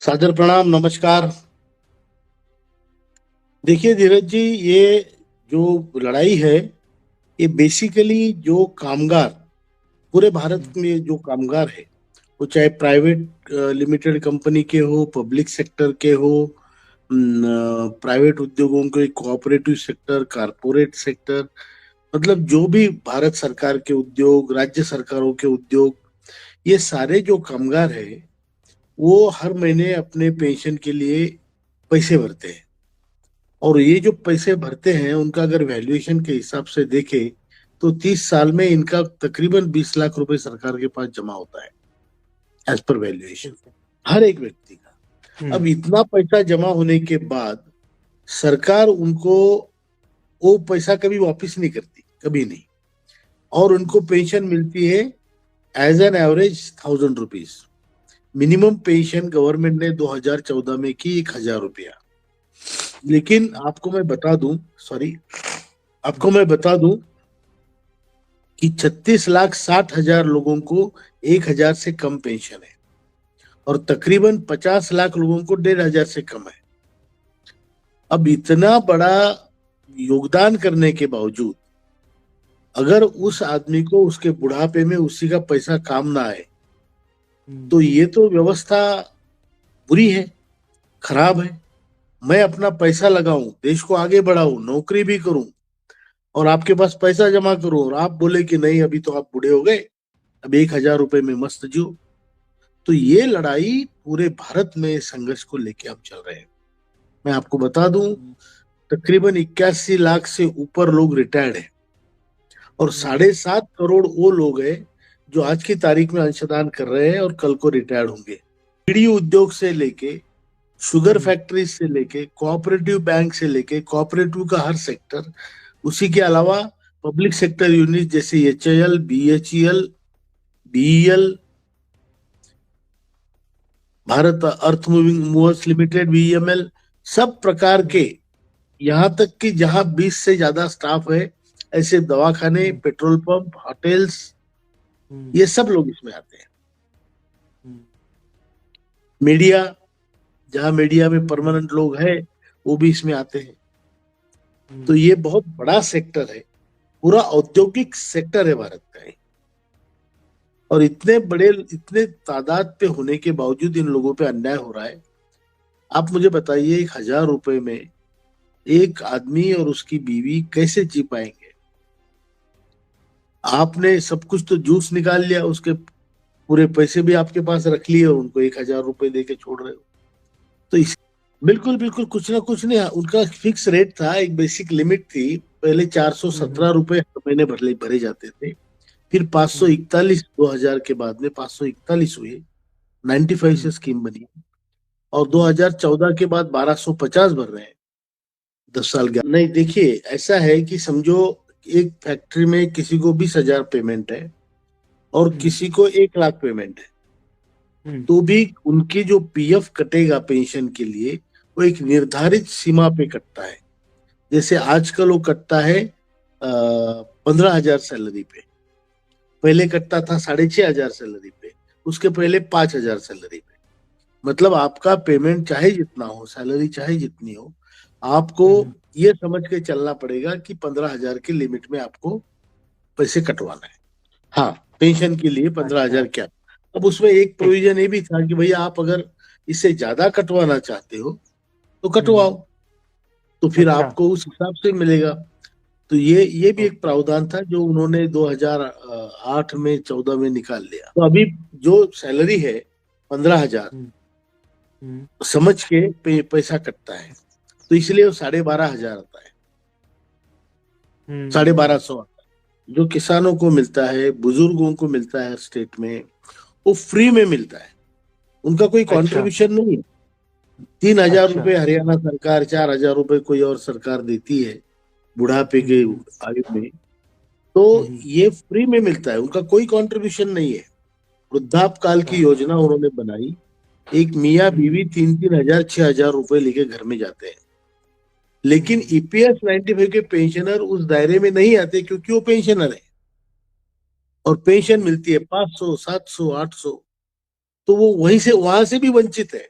सादर प्रणाम, नमस्कार। देखिए धीरज जी, ये जो लड़ाई है, ये बेसिकली जो कामगार, पूरे भारत हम्म, में जो कामगार है, वो चाहे प्राइवेट लिमिटेड कंपनी के हो, पब्लिक सेक्टर के हो, प्राइवेट उद्योगों के, कोऑपरेटिव सेक्टर, कारपोरेट सेक्टर, मतलब जो भी भारत सरकार के उद्योग, राज्य सरकारों के उद्योग, ये सारे जो कामगार है, वो हर महीने अपने पेंशन के लिए पैसे भरते हैं। और ये जो पैसे भरते हैं, उनका अगर वैल्यूएशन के हिसाब से देखें तो 30 साल में इनका तकरीबन 20 लाख रुपए सरकार के पास जमा होता है, एज पर वैल्यूएशन, ठीक है। हर एक व्यक्ति का। हम्म। अब इतना पैसा जमा होने के बाद सरकार उनको वो पैसा कभी वापस नहीं करती, कभी नहीं। और उनको पेंशन मिलती है as an average 1,000 rupees. Minimum pension government ने 2014 में की 1,000 रुपया। लेकिन आपको मैं बता दूं, सॉरी, आपको मैं बता दूं कि 36,60,000 लोगों को 1,000 से कम पेंशन है, और तकरीबन 50 लाख लोगों को 1,500 से कम है। अब इतना बड़ा योगदान करने के बावजूद अगर उस आदमी को उसके बुढ़ापे में उसी का पैसा काम ना आए, हम्म। तो ये तो व्यवस्था बुरी है, खराब है। मैं अपना पैसा लगाऊं, देश को आगे बढ़ाऊं, नौकरी भी करूं, और आपके पास पैसा जमा करूं, और आप बोले कि नहीं, अभी तो आप बूढ़े हो गए, अब 1,000 रुपए में मस्त जियो। तो ये लड़ाई पूरे भारत में संघर्ष को लेके हम चल रहे हैं। मैं आपको बता दूं, हम्म। तकरीबन 81 लाख से ऊपर लोग रिटायर्ड हैं, और हम्म। 7.5 करोड़ वो लोग हैं जो आज की तारीख में अंशदान कर रहे हैं और कल को रिटायर्ड होंगे। बीड़ी उद्योग से लेके, शुगर हम्म। फैक्ट्री से लेके, कोऑपरेटिव बैंक से लेके, कोऑपरेटिव का हर सेक्टर, उसी के अलावा पब्लिक सेक्टर यूनिट जैसे HAL, BHEL, BEL, Bharat earth moving movers limited, VEML, सब प्रकार के, हम्म। यहाँ तक कि जहाँ 20 से ज्यादा स्टाफ है, ऐसे दवाखाने, हम्म। पेट्रोल पंप, होटल्स, हम्म। ये सब लोग इसमें आते हैं। हम्म। मीडिया, जहाँ मीडिया में हम्म। परमानेंट लोग हैं, वो भी इसमें आते हैं। तो हम्म। ये बहुत बड़ा सेक्टर है, पूरा औद्योगिक सेक्टर है भारत का ये। और इतने बड़े, इतने तादाद पे होने के बावजूद इन लोगों पे अन्याय हो रहा है। आप मुझे बताइए, 1,000 रुपए में एक आदमी और उसकी बीवी कैसे जी पाएंगे? आपने सब कुछ तो जूस निकाल लिया, उसके पूरे पैसे भी आपके पास रख लिए, और उनको 1,000 रुपए दे के छोड़ रहे हो। तो इस, बिल्कुल बिल्कुल, कुछ ना कुछ नहीं, उनका फिक्स रेट था, एक बेसिक लिमिट थी। पहले चार सौ हम्म। सत्रह रुपए हर महीने भरे भरे जाते थे। फिर पांच सौ हम्म। इकतालीस 2000 के बाद में 541 हुए, 95 से हम्म। स्कीम बनी। और हम्म। 2014 के बाद 1,250 भर रहे हैं, 10 साल गया नहीं। देखिए, ऐसा है कि समझो, एक फैक्ट्री में किसी को 20,000 पेमेंट है और हम्म। किसी को 1 लाख पेमेंट है, हम्म। तो भी उनकी जो PF कटेगा पेंशन के लिए, वो एक निर्धारित सीमा पे कटता है। जैसे आजकल वो कटता है 15,000 सैलरी पे, पहले कटता था 6,500 सैलरी पे, उसके पहले 5,000 सैलरी पे। मतलब आपका पेमेंट चाहे जितना हो, सैलरी चाहे जितनी हो, आपको हम्म। ये समझ के चलना पड़ेगा कि 15,000 की लिमिट में आपको पैसे कटवाना है। हाँ, पेंशन के लिए 15,000 अच्छा। क्या। अब उसमें एक ठीक। प्रोविजन ये भी था कि भैया, आप अगर इससे ज्यादा कटवाना चाहते हो तो हम्म। कटवाओ, तो फिर अच्छा। आपको उस हिसाब से मिलेगा। तो ये भी एक ओके। प्रावधान था जो उन्होंने 2008 में, 14 में निकाल लिया। तो अभी जो सैलरी है 15,000, हम्म। हम्म। समझ के पैसा कटता है, तो इसलिए वो 12,500 आता है, साढ़े हम्म। बारह सौ आता है। जो किसानों को मिलता है, बुजुर्गों को मिलता है स्टेट में, वो फ्री में मिलता है, उनका कोई अच्छा। कंट्रीब्यूशन नहीं है। 3,000 अच्छा। रुपए हरियाणा सरकार, 4,000 रुपए कोई और सरकार देती है बुढ़ापे के हम्म। आयु में। तो हम्म। ये फ्री में मिलता है, उनका कोई कंट्रीब्यूशन नहीं है। वृद्धापकाल की अच्छा। योजना उन्होंने बनाई, एक मियाँ हम्म। बीवी 3-3 हजार, 6,000 रुपए लेके घर में जाते हैं। लेकिन हम्म। EPS 95 के पेंशनर उस दायरे में नहीं आते, क्योंकि वो पेंशनर है, और पेंशन हम्म। मिलती है 500, 700, 800। तो वो वहीं से, वहां से भी वंचित है।